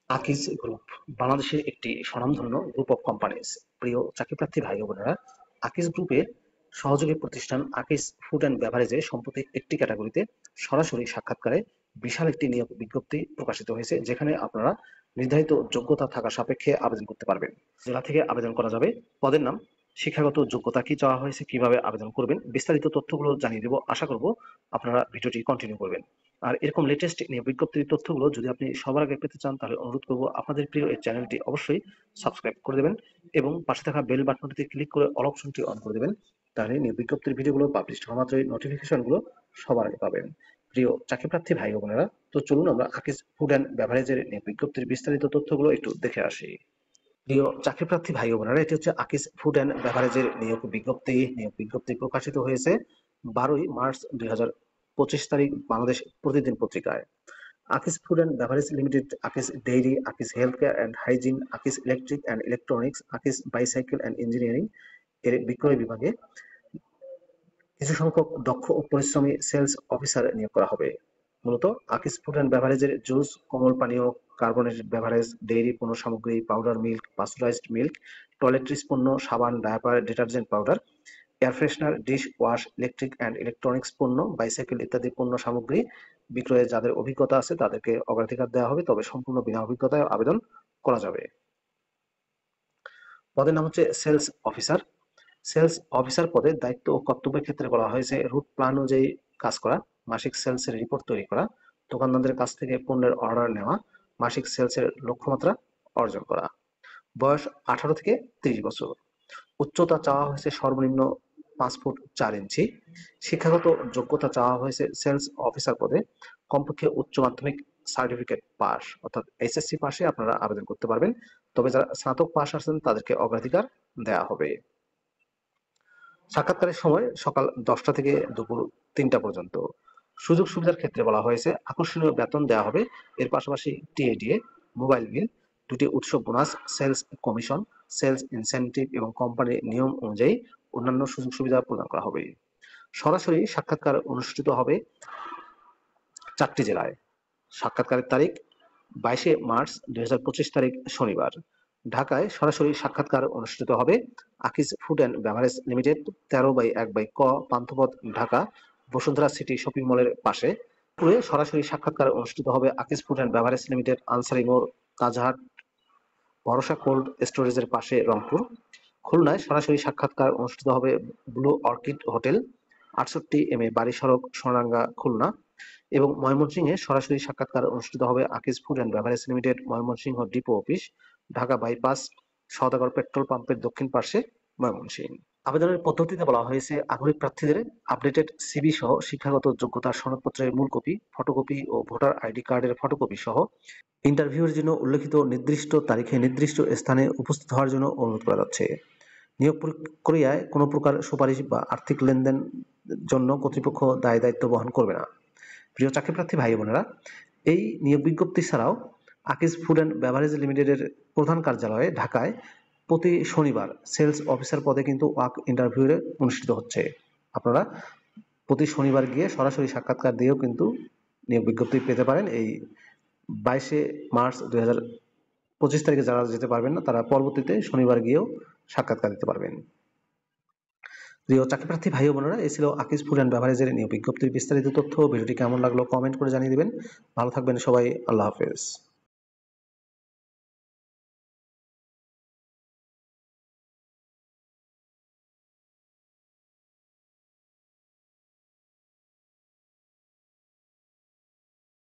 Akij group বাংলাদেশের একটি স্বনামধন্য গ্রুপ অফ কোম্পানিজ। প্রিয় চাকরিপ্রার্থী ভাই ও বোনেরা, আকিজ গ্রুপের সহযোগী প্রতিষ্ঠান আকিজ ফুড অ্যান্ড বেভারেজে সম্প্রতি একটি ক্যাটাগরিতে সরাসরি সাক্ষাৎকারে বিশাল একটি নিয়োগ বিজ্ঞপ্তি প্রকাশিত হয়েছে, যেখানে আপনারা নির্ধারিত যোগ্যতা থাকা সাপেক্ষে আবেদন করতে পারবেন। জেলা থেকে আবেদন করা যাবে। পদের নাম, শিক্ষাগত যোগ্যতা কি চাওয়া হয়েছে, কিভাবে আবেদন করবেন, বিস্তারিত তথ্যগুলো জানিয়ে দেবো। আশা করব আপনারা ভিডিওটি কন্টিনিউ করবেন। আর এরকম লেটেস্ট নিয়োগ বিজ্ঞপ্তির তথ্যগুলো যদি আপনি সবার আগে পেতে চান, তাহলে অনুরোধ করব আপনাদের প্রিয় এই চ্যানেলটি অবশ্যই সাবস্ক্রাইব করে দেবেন এবং পাশে থাকা বেল বাটনটিতে ক্লিক করে অল অপশনটি অন করে দেবেন। তাহলে নিয়োগ বিজ্ঞপ্তির ভিডিওগুলো পাবলিশ হওয়া মাত্রই নোটিফিকেশনগুলো সবার আগে পাবেন। প্রিয় চাকরিপ্রার্থী ভাই ও বোনেরা, তো চলুন আমরা আকিজ ফুড অ্যান্ড বেভারেজের নিয়োগ বিজ্ঞপ্তির বিস্তারিত তথ্যগুলো একটু দেখে আসি। প্রিয় চাকরিপ্রার্থী ভাই ও বোনেরা, এটি হচ্ছে আকিজ ফুড অ্যান্ড বেভারেজের নিয়োগ বিজ্ঞপ্তি। নিয়োগ বিজ্ঞপ্তি প্রকাশিত হয়েছে 12ই মার্চ 2025 তারিখ বাংলাদেশ প্রতিদিন পত্রিকায়। Akij food and beverage limited, Akij dairy, Akij health care and hygiene, Akij electric and electronics, Akij bicycle and engineering এর বিক্রয় বিভাগে কিছু সংখ্যক দক্ষ ও পরিশ্রমী সেলস অফিসার নিয়োগ করা হবে। মূলত আকিজ ফুড অ্যান্ড বেভারেজের জুস, কোমল পানীয়, কার্বনেটেড বেভারেজ, ডেইরি পণ্য সামগ্রী, powder milk, pasteurised milk, toiletries পণ্য, সাবান, diaper, detergent powder, air freshener, dish wash, electric and electronics পণ্য, বাইসাইকেল ইত্যাদি পণ্য সামগ্রী বিক্রয়ে যাদের অভিজ্ঞতা আছে তাদেরকে অগ্রাধিকার দেওয়া হবে, তবে সম্পূর্ণ বিনা অভিজ্ঞতায় আবেদন করা যাবে। পদের নাম হচ্ছে সেলস অফিসার। সেলস অফিসার পদে দায়িত্ব ও কর্তব্যের ক্ষেত্রে বলা হয়েছে রুট প্ল্যান অনুযায়ী কাজ করা, মাসিক সেলসের রিপোর্ট তৈরি করা, দোকানদারদের কাছ থেকে পণ্যের অর্ডার নেওয়া, মাসিক সেলসের লক্ষ্যমাত্রা অর্জন করা। বয়স 18 থেকে 30 বছর। উচ্চতা চাওয়া হয়েছে সর্বনিম্ন 5 ফুট 4 ইঞ্চি। শিক্ষাগত যোগ্যতা চাওয়া হয়েছে সেলস অফিসার পদে কমপক্ষে উচ্চ মাধ্যমিক সার্টিফিকেট পাস অর্থাৎ এইচএসসি পাশে আপনারা আবেদন করতে পারবেন, তবে যারা স্নাতক পাস আছেন তাদেরকে অগ্রাধিকার দেওয়া হবে। সাক্ষাৎকারের সময় সকাল 10টা থেকে দুপুর 3টা পর্যন্ত। সুযোগ সুবিধার ক্ষেত্রে বলা হয়েছে আকর্ষণীয় বেতন দেওয়া হবে, এর পাশাপাশি টিএডিএ, মোবাইল বিল, দুটি উৎসব bonus, sales commission, sales incentive এবং কোম্পানির নিয়ম অনুযায়ী অন্যান্য সুযোগ সুবিধা প্রদান করা হবে। সরাসরি সাক্ষাৎকার অনুষ্ঠিত হবে 4টি জেলায়। সাক্ষাৎকারের তারিখ 22শে মার্চ 2025 তারিখ শনিবার। ঢাকায় সরাসরি সাক্ষাৎকার অনুষ্ঠিত হবে Akij food and beverage limited, 13/1/ক পান্থপথ, ঢাকা, বসুন্ধরা সিটি শপিং মলের পাশে। পুরে সরাসরি সাক্ষাৎকার অনুষ্ঠিত হবে Akij food and beverage limited, Ansari মোড়, তাজহাট, ভরসা কোল্ড স্টোরেজের পাশে, রংপুর। খুলনায় সরাসরি সাক্ষাৎকার অনুষ্ঠিত হবে ব্লু অর্কিড হোটেল, 68 বাড়ি সড়ক, সোনারাঙ্গা, খুলনা। এবং ময়মনসিংহে সরাসরি সাক্ষাৎকার অনুষ্ঠিত হবে Akij food and beverage limited, Mymensingh depot office, Dhaka bypass, সওদাগর পেট্রোল পাম্পের দক্ষিণ পার্শ্বে, ময়মনসিংহ। আবেদনের পদ্ধতিতে বলা হয়েছে আগ্রহী প্রার্থীদের আপডেটেড সিভি সহ শিক্ষাগত যোগ্যতার সনদপত্রের মূল কপি, ফটোকপি ও ভোটার আইডি কার্ডের ফটোকপি সহ ইন্টারভিউয়ের জন্য উল্লেখিত নির্দিষ্ট তারিখে নির্দিষ্ট স্থানে উপস্থিত হওয়ার জন্য অনুরোধ করা যাচ্ছে। নিয়োগ প্রক্রিয়ায় কোনো প্রকার সুপারিশ বা আর্থিক লেনদেন জন্য কর্তৃপক্ষ দায় দায়িত্ব বহন করবে না। প্রিয় চাকরিপ্রার্থী ভাই বোনেরা, এই নিয়োগ বিজ্ঞপ্তি ছাড়াও আকিজ ফুড অ্যান্ড বেভারেজ লিমিটেডের প্রধান কার্যালয়ে ঢাকায় প্রতি শনিবার সেলস অফিসার পদে কিন্তু ওয়াক ইন্টারভিউ অনুষ্ঠিত হচ্ছে। আপনারা প্রতি শনিবার গিয়ে সরাসরি সাক্ষাৎকার দিয়েও কিন্তু নিয়োগ বিজ্ঞপ্তি পেতে পারেন। এই 22শে মার্চ 2025 তারিখে যারা যেতে পারবেন না, তারা পরবর্তীতে শনিবার গিয়েও সাক্ষাৎকার দিতে পারবেন। প্রিয় চাকরিপ্রার্থী ভাই ও বোনেরা, এই ছিল আকিজ ফুড অ্যান্ড বেভারেজের নিয়োগ বিজ্ঞপ্তির বিস্তারিত তথ্য। ভিডিওটি কেমন লাগলো কমেন্ট করে জানিয়ে দিবেন। ভালো থাকবেন সবাই। আল্লাহ হাফেজ।